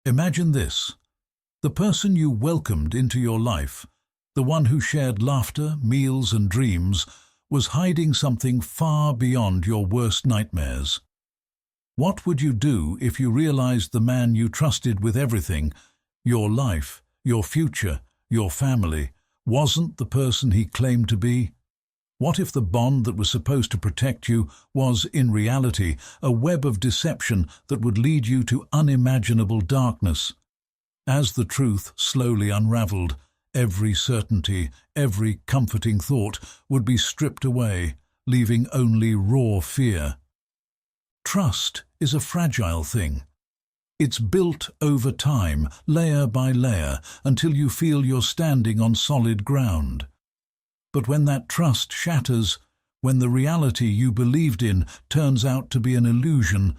Imagine this. The person you welcomed into your life, the one who shared laughter, meals and dreams, was hiding something far beyond your worst nightmares. What would you do if you realized the man you trusted with everything, your life, your future, your family, wasn't the person he claimed to be? What if the bond that was supposed to protect you was, in reality, a web of deception that would lead you to unimaginable darkness? As the truth slowly unraveled, every certainty, every comforting thought would be stripped away, leaving only raw fear. Trust is a fragile thing. It's built over time, layer by layer, until you feel you're standing on solid ground. But when that trust shatters, when the reality you believed in turns out to be an illusion,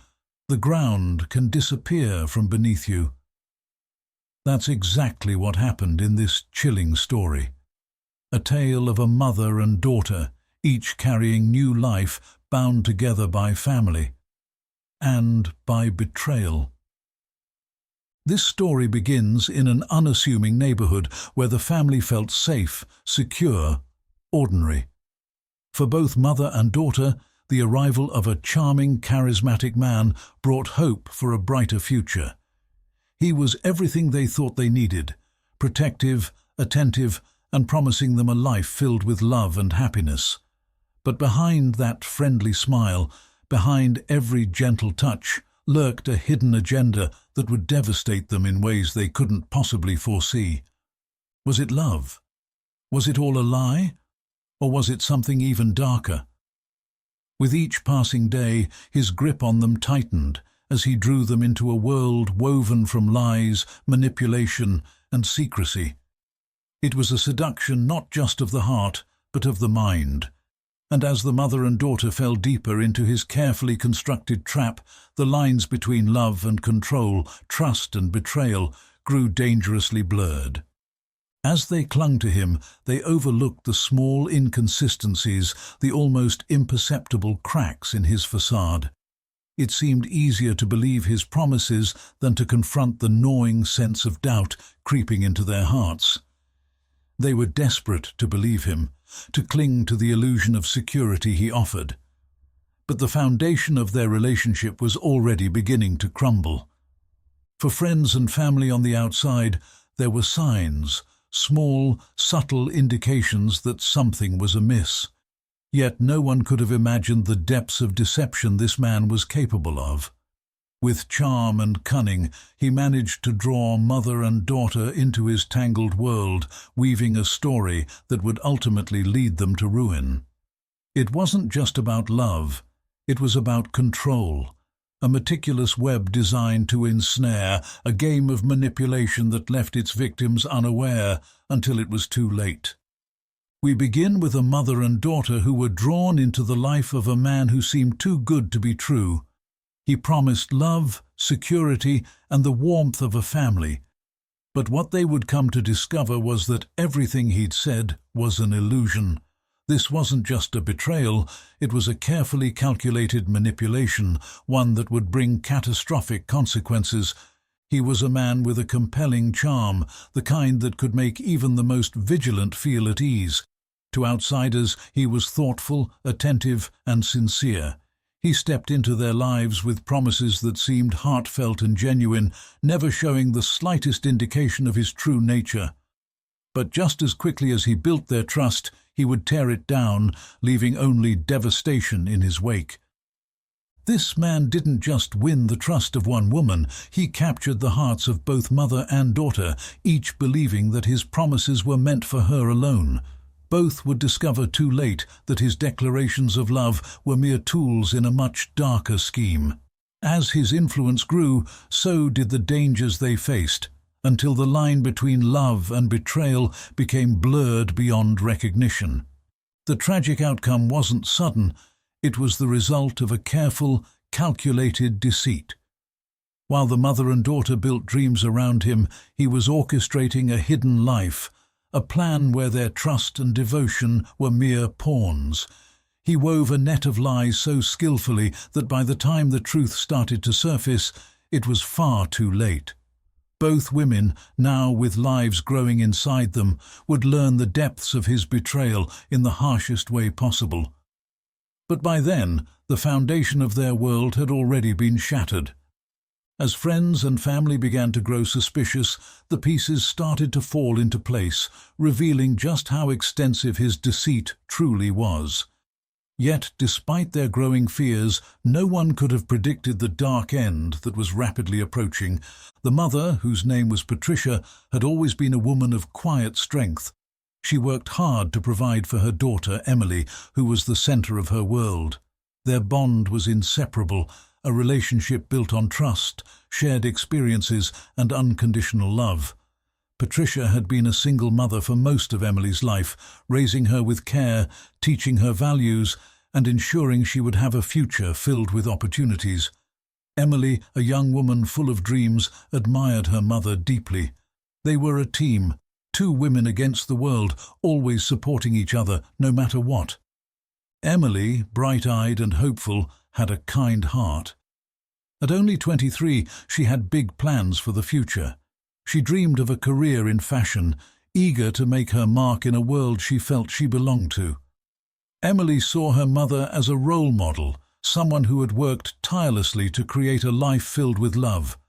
the ground can disappear from beneath you. That's exactly what happened in this chilling story. A tale of a mother and daughter, each carrying new life, bound together by family and by betrayal. This story begins in an unassuming neighborhood where the family felt safe, secure, ordinary. For both mother and daughter, the arrival of a charming, charismatic man brought hope for a brighter future. He was everything they thought they needed, protective, attentive, and promising them a life filled with love and happiness. But behind that friendly smile, behind every gentle touch, lurked a hidden agenda that would devastate them in ways they couldn't possibly foresee. Was it love? Was it all a lie? Or was it something even darker? With each passing day, his grip on them tightened as he drew them into a world woven from lies, manipulation, and secrecy. It was a seduction not just of the heart, but of the mind. And as the mother and daughter fell deeper into his carefully constructed trap, the lines between love and control, trust and betrayal, grew dangerously blurred. As they clung to him, they overlooked the small inconsistencies, the almost imperceptible cracks in his facade. It seemed easier to believe his promises than to confront the gnawing sense of doubt creeping into their hearts. They were desperate to believe him, to cling to the illusion of security he offered. But the foundation of their relationship was already beginning to crumble. For friends and family on the outside, there were signs, small, subtle indications that something was amiss. Yet no one could have imagined the depths of deception this man was capable of. With charm and cunning, he managed to draw mother and daughter into his tangled world, weaving a story that would ultimately lead them to ruin. It wasn't just about love, it was about control, a meticulous web designed to ensnare, a game of manipulation that left its victims unaware until it was too late. We begin with a mother and daughter who were drawn into the life of a man who seemed too good to be true. He promised love, security, and the warmth of a family. But what they would come to discover was that everything he'd said was an illusion. This wasn't just a betrayal, it was a carefully calculated manipulation, one that would bring catastrophic consequences. He was a man with a compelling charm, the kind that could make even the most vigilant feel at ease. To outsiders, he was thoughtful, attentive, and sincere. He stepped into their lives with promises that seemed heartfelt and genuine, never showing the slightest indication of his true nature. But just as quickly as he built their trust, he would tear it down, leaving only devastation in his wake. This man didn't just win the trust of one woman, he captured the hearts of both mother and daughter, each believing that his promises were meant for her alone. Both would discover too late that his declarations of love were mere tools in a much darker scheme. As his influence grew, so did the dangers they faced, until the line between love and betrayal became blurred beyond recognition. The tragic outcome wasn't sudden, it was the result of a careful, calculated deceit. While the mother and daughter built dreams around him, he was orchestrating a hidden life, a plan where their trust and devotion were mere pawns. He wove a net of lies so skillfully that by the time the truth started to surface, it was far too late. Both women, now with lives growing inside them, would learn the depths of his betrayal in the harshest way possible. But by then, the foundation of their world had already been shattered. As friends and family began to grow suspicious, the pieces started to fall into place, revealing just how extensive his deceit truly was. Yet, despite their growing fears, no one could have predicted the dark end that was rapidly approaching. The mother, whose name was Patricia, had always been a woman of quiet strength. She worked hard to provide for her daughter, Emily, who was the center of her world. Their bond was inseparable, a relationship built on trust, shared experiences, and unconditional love. Patricia had been a single mother for most of Emily's life, raising her with care, teaching her values, and ensuring she would have a future filled with opportunities. Emily, a young woman full of dreams, admired her mother deeply. They were a team, two women against the world, always supporting each other, no matter what. Emily, bright-eyed and hopeful, had a kind heart. At only 23, she had big plans for the future. She dreamed of a career in fashion, eager to make her mark in a world she felt she belonged to. Emily saw her mother as a role model, someone who had worked tirelessly to create a life filled with love.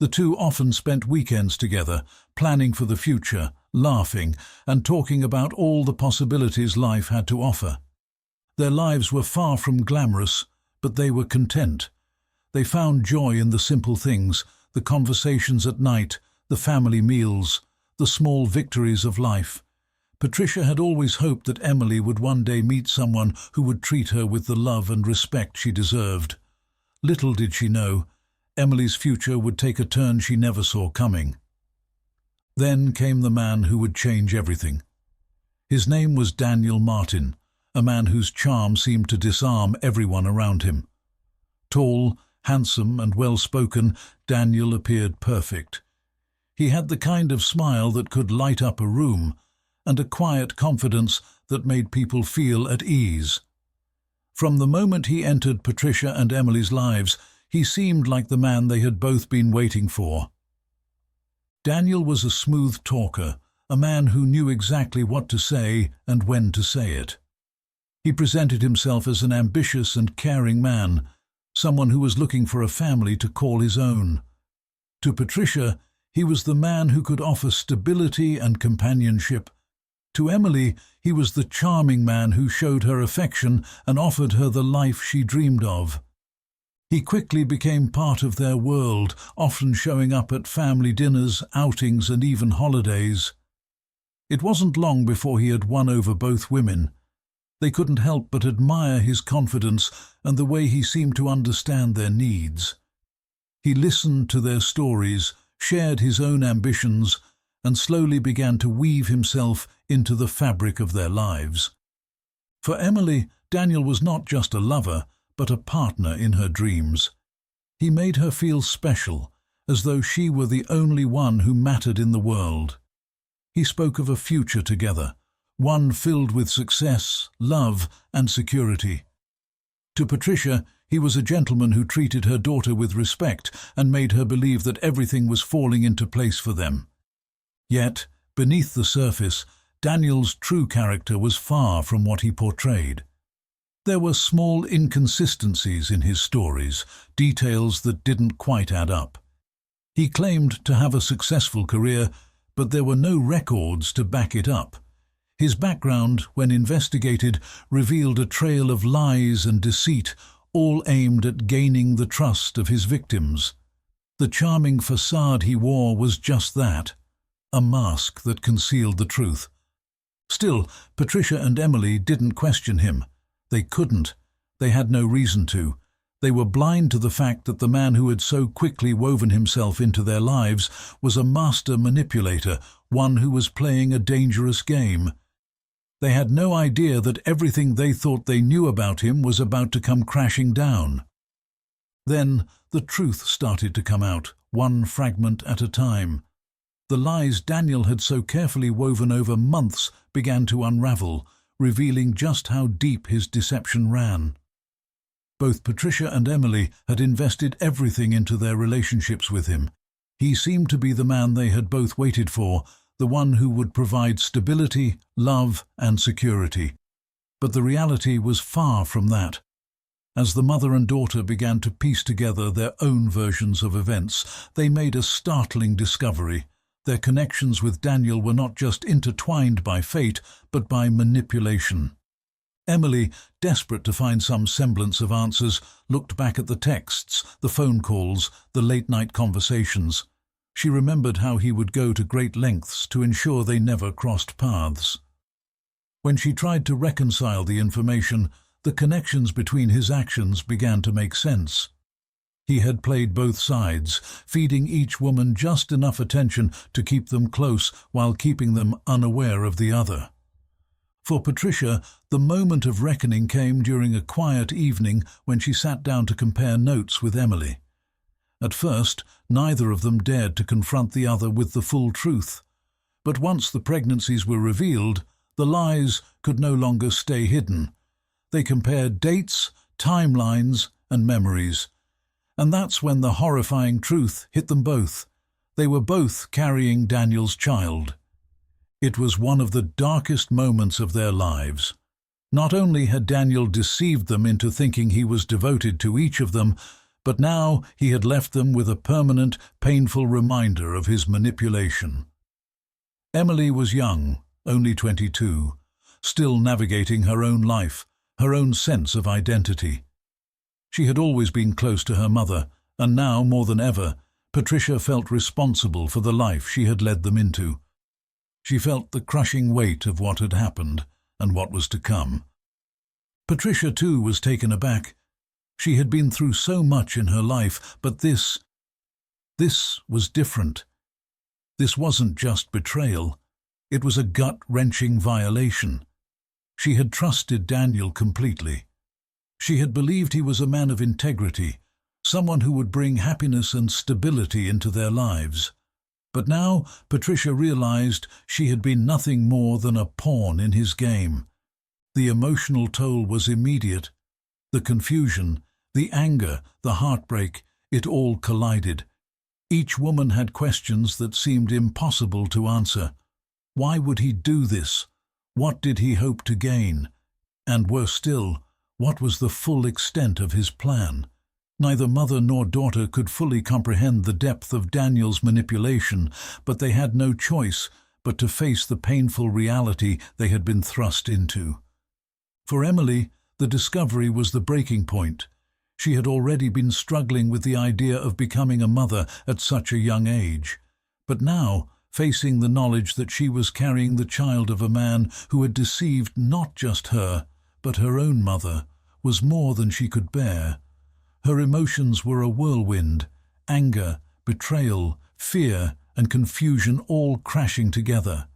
The two often spent weekends together, planning for the future, laughing, and talking about all the possibilities life had to offer. Their lives were far from glamorous, but they were content. They found joy in the simple things, the conversations at night, the family meals, the small victories of life. Patricia had always hoped that Emily would one day meet someone who would treat her with the love and respect she deserved. Little did she know, Emily's future would take a turn she never saw coming. Then came the man who would change everything. His name was Daniel Martin, a man whose charm seemed to disarm everyone around him. Tall, handsome, and well-spoken, Daniel appeared perfect. He had the kind of smile that could light up a room, and a quiet confidence that made people feel at ease. From the moment he entered Patricia and Emily's lives, he seemed like the man they had both been waiting for. Daniel was a smooth talker, a man who knew exactly what to say and when to say it. He presented himself as an ambitious and caring man, someone who was looking for a family to call his own. To Patricia, he was the man who could offer stability and companionship. To Emily, he was the charming man who showed her affection and offered her the life she dreamed of. He quickly became part of their world, often showing up at family dinners, outings, and even holidays. It wasn't long before he had won over both women. They couldn't help but admire his confidence and the way he seemed to understand their needs. He listened to their stories, shared his own ambitions, and slowly began to weave himself into the fabric of their lives. For Emily, Daniel was not just a lover, but a partner in her dreams. He made her feel special, as though she were the only one who mattered in the world. He spoke of a future together, one filled with success, love, and security. To Patricia, he was a gentleman who treated her daughter with respect and made her believe that everything was falling into place for them. Yet, beneath the surface, Daniel's true character was far from what he portrayed. There were small inconsistencies in his stories, details that didn't quite add up. He claimed to have a successful career, but there were no records to back it up. His background, when investigated, revealed a trail of lies and deceit, all aimed at gaining the trust of his victims. The charming facade he wore was just that, a mask that concealed the truth. Still, Patricia and Emily didn't question him. They couldn't. They had no reason to. They were blind to the fact that the man who had so quickly woven himself into their lives was a master manipulator, one who was playing a dangerous game. They had no idea that everything they thought they knew about him was about to come crashing down. Then the truth started to come out, one fragment at a time. The lies Daniel had so carefully woven over months began to unravel, revealing just how deep his deception ran. Both Patricia and Emily had invested everything into their relationships with him. He seemed to be the man they had both waited for, the one who would provide stability, love, and security. But the reality was far from that. As the mother and daughter began to piece together their own versions of events, they made a startling discovery. Their connections with Daniel were not just intertwined by fate, but by manipulation. Emily, desperate to find some semblance of answers, looked back at the texts, the phone calls, the late-night conversations. She remembered how he would go to great lengths to ensure they never crossed paths. When she tried to reconcile the information, the connections between his actions began to make sense. He had played both sides, feeding each woman just enough attention to keep them close while keeping them unaware of the other. For Patricia, the moment of reckoning came during a quiet evening when she sat down to compare notes with Emily. At first, neither of them dared to confront the other with the full truth. But once the pregnancies were revealed, the lies could no longer stay hidden. They compared dates, timelines, and memories. And that's when the horrifying truth hit them both. They were both carrying Daniel's child. It was one of the darkest moments of their lives. Not only had Daniel deceived them into thinking he was devoted to each of them, but now he had left them with a permanent, painful reminder of his manipulation. Emily was young, only 22, still navigating her own life, her own sense of identity. She had always been close to her mother, and now, more than ever, Patricia felt responsible for the life she had led them into. She felt the crushing weight of what had happened and what was to come. Patricia, too, was taken aback. She had been through so much in her life, but this was different. This wasn't just betrayal. It was a gut-wrenching violation. She had trusted Daniel completely. She had believed he was a man of integrity, someone who would bring happiness and stability into their lives. But now Patricia realized she had been nothing more than a pawn in his game. The emotional toll was immediate. The confusion, the anger, the heartbreak, it all collided. Each woman had questions that seemed impossible to answer. Why would he do this? What did he hope to gain? And worse still, what was the full extent of his plan? Neither mother nor daughter could fully comprehend the depth of Daniel's manipulation, but they had no choice but to face the painful reality they had been thrust into. For Emily, the discovery was the breaking point. She had already been struggling with the idea of becoming a mother at such a young age. But now, facing the knowledge that she was carrying the child of a man who had deceived not just her, but her own mother, was more than she could bear. Her emotions were a whirlwind, anger, betrayal, fear, and confusion all crashing together.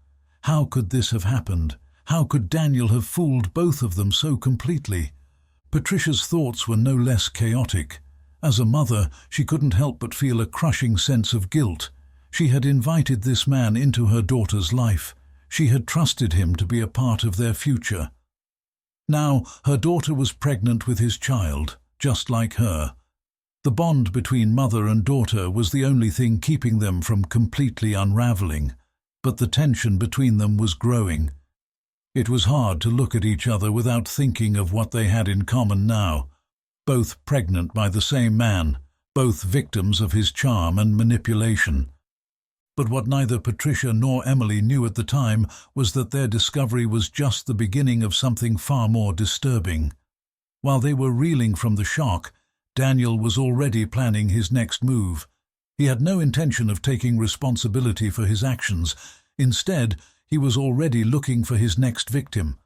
How could this have happened? How could Daniel have fooled both of them so completely? Patricia's thoughts were no less chaotic. As a mother, she couldn't help but feel a crushing sense of guilt. She had invited this man into her daughter's life. She had trusted him to be a part of their future. Now her daughter was pregnant with his child, just like her. The bond between mother and daughter was the only thing keeping them from completely unraveling, but the tension between them was growing. It was hard to look at each other without thinking of what they had in common now. Both pregnant by the same man, both victims of his charm and manipulation. But what neither Patricia nor Emily knew at the time was that their discovery was just the beginning of something far more disturbing. While they were reeling from the shock, Daniel was already planning his next move. He had no intention of taking responsibility for his actions. Instead, he was already looking for his next victim.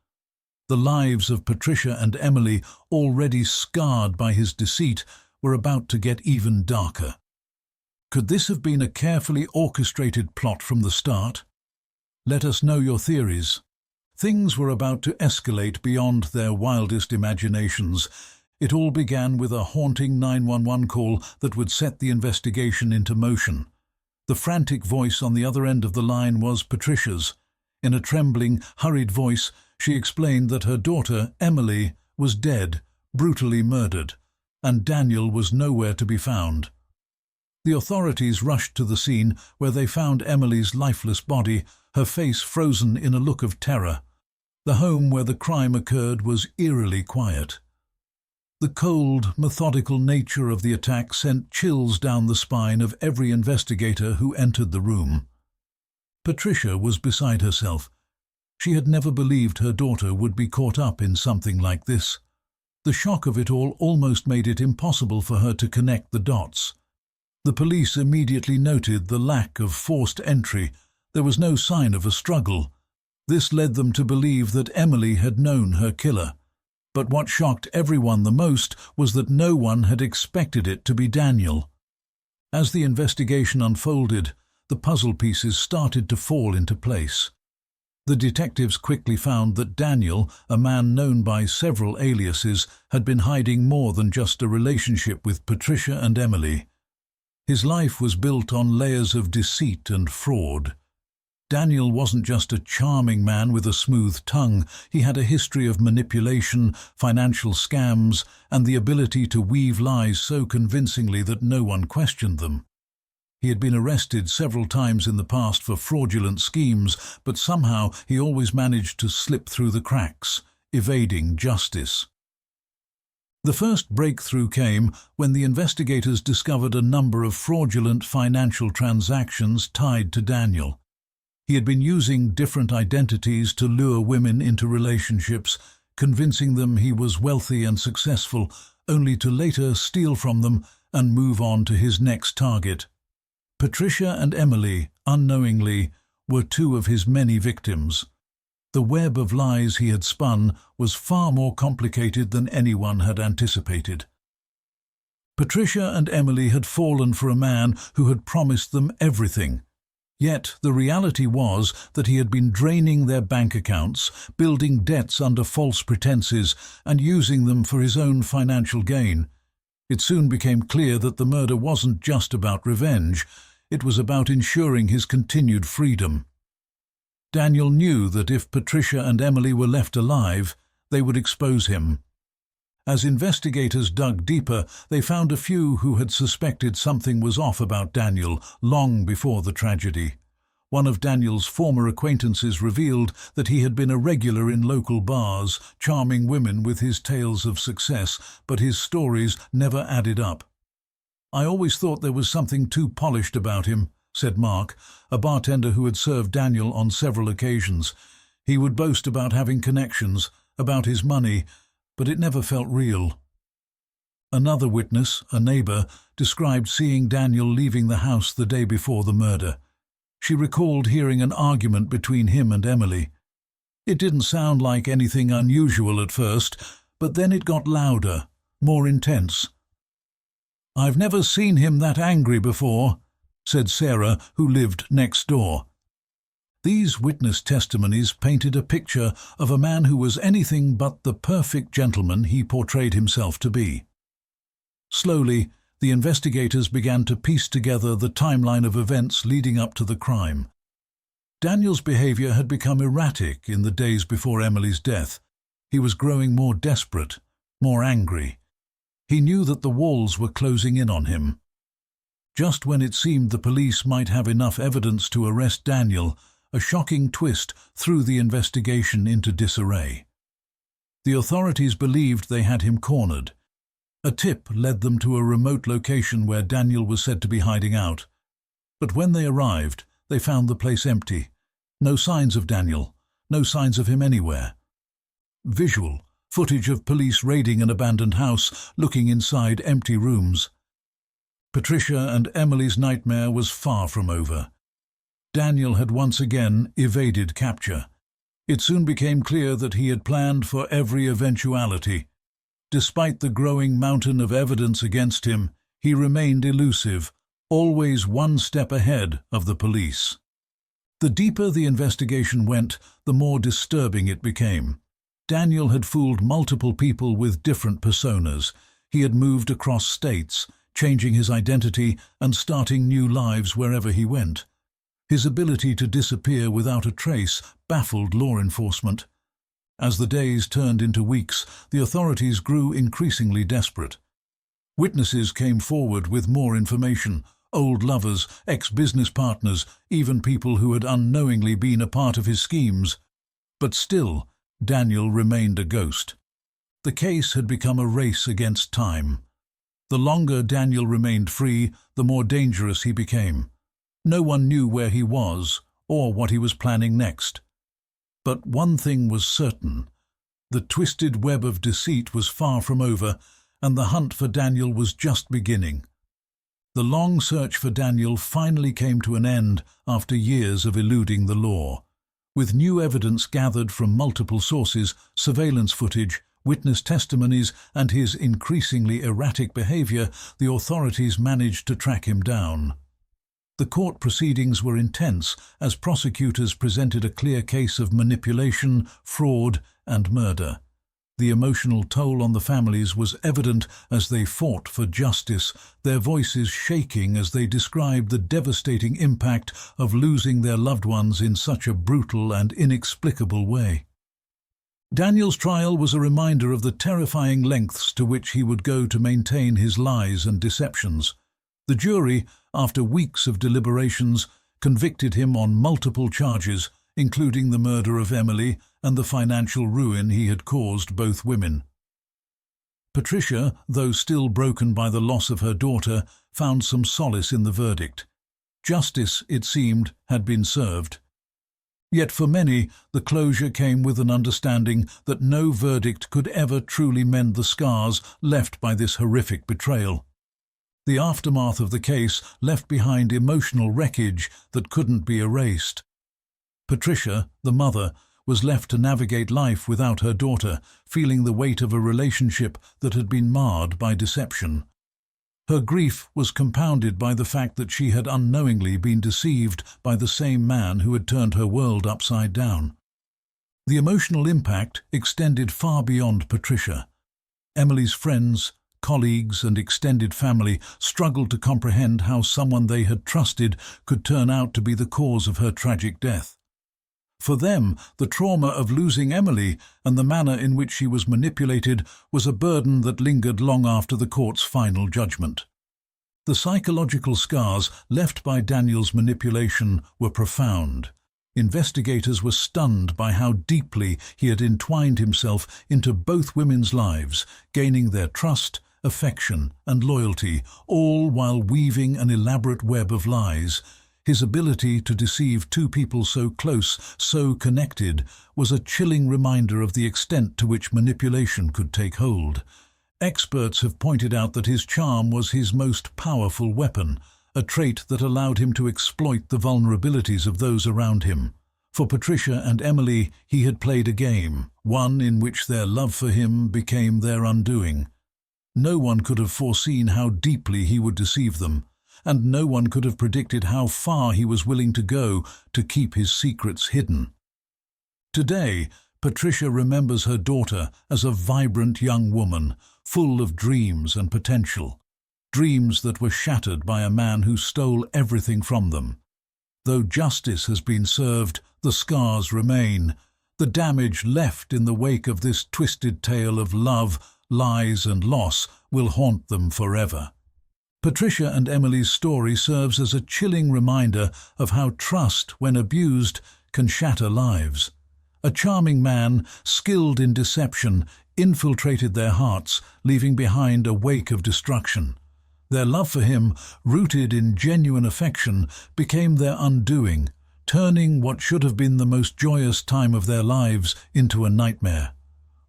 The lives of Patricia and Emily, already scarred by his deceit, were about to get even darker. Could this have been a carefully orchestrated plot from the start? Let us know your theories. Things were about to escalate beyond their wildest imaginations. It all began with a haunting 911 call that would set the investigation into motion. The frantic voice on the other end of the line was Patricia's. In a trembling, hurried voice, she explained that her daughter, Emily, was dead, brutally murdered, and Daniel was nowhere to be found. The authorities rushed to the scene, where they found Emily's lifeless body, her face frozen in a look of terror. The home where the crime occurred was eerily quiet. The cold, methodical nature of the attack sent chills down the spine of every investigator who entered the room. Patricia was beside herself. She had never believed her daughter would be caught up in something like this. The shock of it all almost made it impossible for her to connect the dots. The police immediately noted the lack of forced entry. There was no sign of a struggle. This led them to believe that Emily had known her killer. But what shocked everyone the most was that no one had expected it to be Daniel. As the investigation unfolded, the puzzle pieces started to fall into place. The detectives quickly found that Daniel, a man known by several aliases, had been hiding more than just a relationship with Patricia and Emily. His life was built on layers of deceit and fraud. Daniel wasn't just a charming man with a smooth tongue. He had a history of manipulation, financial scams, and the ability to weave lies so convincingly that no one questioned them. He had been arrested several times in the past for fraudulent schemes, but somehow he always managed to slip through the cracks, evading justice. The first breakthrough came when the investigators discovered a number of fraudulent financial transactions tied to Daniel. He had been using different identities to lure women into relationships, convincing them he was wealthy and successful, only to later steal from them and move on to his next target. Patricia and Emily, unknowingly, were two of his many victims. The web of lies he had spun was far more complicated than anyone had anticipated. Patricia and Emily had fallen for a man who had promised them everything. Yet the reality was that he had been draining their bank accounts, building debts under false pretenses, and using them for his own financial gain. It soon became clear that the murder wasn't just about revenge. It was about ensuring his continued freedom. Daniel knew that if Patricia and Emily were left alive, they would expose him. As investigators dug deeper, they found a few who had suspected something was off about Daniel long before the tragedy. One of Daniel's former acquaintances revealed that he had been a regular in local bars, charming women with his tales of success, but his stories never added up. "I always thought there was something too polished about him," said Mark, a bartender who had served Daniel on several occasions. "He would boast about having connections, about his money, but it never felt real." Another witness, a neighbor, described seeing Daniel leaving the house the day before the murder. She recalled hearing an argument between him and Emily. It didn't sound like anything unusual at first, but then it got louder, more intense. "I've never seen him that angry before," said Sarah, who lived next door. These witness testimonies painted a picture of a man who was anything but the perfect gentleman he portrayed himself to be. Slowly, the investigators began to piece together the timeline of events leading up to the crime. Daniel's behavior had become erratic in the days before Emily's death. He was growing more desperate, more angry. He knew that the walls were closing in on him. Just when it seemed the police might have enough evidence to arrest Daniel, a shocking twist threw the investigation into disarray. The authorities believed they had him cornered. A tip led them to a remote location where Daniel was said to be hiding out. But when they arrived, they found the place empty. No signs of Daniel, no signs of him anywhere. Visual footage of police raiding an abandoned house, looking inside empty rooms. Patricia and Emily's nightmare was far from over. Daniel had once again evaded capture. It soon became clear that he had planned for every eventuality. Despite the growing mountain of evidence against him, he remained elusive, always one step ahead of the police. The deeper the investigation went, the more disturbing it became. Daniel had fooled multiple people with different personas. He had moved across states, changing his identity and starting new lives wherever he went. His ability to disappear without a trace baffled law enforcement. As the days turned into weeks, the authorities grew increasingly desperate. Witnesses came forward with more information, old lovers, ex-business partners, even people who had unknowingly been a part of his schemes. But still, Daniel remained a ghost. The case had become a race against time. The longer Daniel remained free, the more dangerous he became. No one knew where he was or what he was planning next. But one thing was certain. The twisted web of deceit was far from over, and the hunt for Daniel was just beginning. The long search for Daniel finally came to an end after years of eluding the law. With new evidence gathered from multiple sources, surveillance footage, witness testimonies, and his increasingly erratic behavior, the authorities managed to track him down. The court proceedings were intense as prosecutors presented a clear case of manipulation, fraud, and murder. The emotional toll on the families was evident as they fought for justice, their voices shaking as they described the devastating impact of losing their loved ones in such a brutal and inexplicable way. Daniel's trial was a reminder of the terrifying lengths to which he would go to maintain his lies and deceptions. The jury, after weeks of deliberations, convicted him on multiple charges, including the murder of Emily and the financial ruin he had caused both women. Patricia, though still broken by the loss of her daughter, found some solace in the verdict. Justice, it seemed, had been served. Yet for many, the closure came with an understanding that no verdict could ever truly mend the scars left by this horrific betrayal. The aftermath of the case left behind emotional wreckage that couldn't be erased. Patricia, the mother, was left to navigate life without her daughter, feeling the weight of a relationship that had been marred by deception. Her grief was compounded by the fact that she had unknowingly been deceived by the same man who had turned her world upside down. The emotional impact extended far beyond Patricia. Emily's friends, colleagues, and extended family struggled to comprehend how someone they had trusted could turn out to be the cause of her tragic death. For them, the trauma of losing Emily and the manner in which she was manipulated was a burden that lingered long after the court's final judgment. The psychological scars left by Daniel's manipulation were profound. Investigators were stunned by how deeply he had entwined himself into both women's lives, gaining their trust, affection, and loyalty, all while weaving an elaborate web of lies. His ability to deceive two people so close, so connected, was a chilling reminder of the extent to which manipulation could take hold. Experts have pointed out that his charm was his most powerful weapon, a trait that allowed him to exploit the vulnerabilities of those around him. For Patricia and Emily, he had played a game, one in which their love for him became their undoing. No one could have foreseen how deeply he would deceive them, and no one could have predicted how far he was willing to go to keep his secrets hidden. Today, Patricia remembers her daughter as a vibrant young woman, full of dreams and potential, dreams that were shattered by a man who stole everything from them. Though justice has been served, the scars remain, the damage left in the wake of this twisted tale of love, lies, and loss will haunt them forever. Patricia and Emily's story serves as a chilling reminder of how trust, when abused, can shatter lives. A charming man, skilled in deception, infiltrated their hearts, leaving behind a wake of destruction. Their love for him, rooted in genuine affection, became their undoing, turning what should have been the most joyous time of their lives into a nightmare.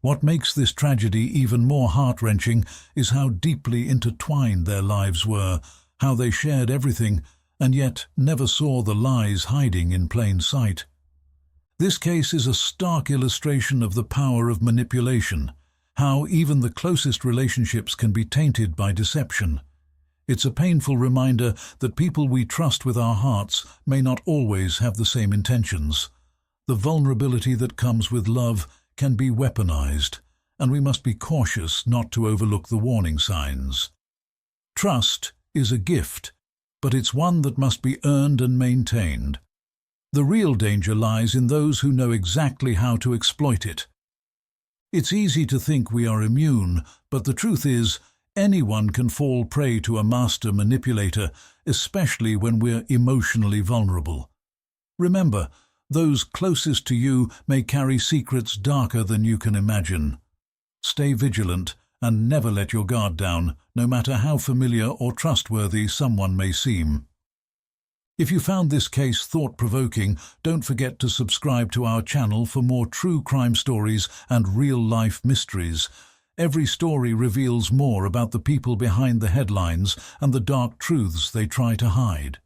What makes this tragedy even more heart-wrenching is how deeply intertwined their lives were, how they shared everything, and yet never saw the lies hiding in plain sight. This case is a stark illustration of the power of manipulation, how even the closest relationships can be tainted by deception. It's a painful reminder that people we trust with our hearts may not always have the same intentions. The vulnerability that comes with love can be weaponized, and we must be cautious not to overlook the warning signs. Trust is a gift, but it's one that must be earned and maintained. The real danger lies in those who know exactly how to exploit it. It's easy to think we are immune, but the truth is, Anyone can fall prey to a master manipulator, especially when we're emotionally vulnerable. Remember, those closest to you may carry secrets darker than you can imagine. Stay vigilant and never let your guard down, no matter how familiar or trustworthy someone may seem. If you found this case thought-provoking, don't forget to subscribe to our channel for more true crime stories and real-life mysteries. Every story reveals more about the people behind the headlines and the dark truths they try to hide.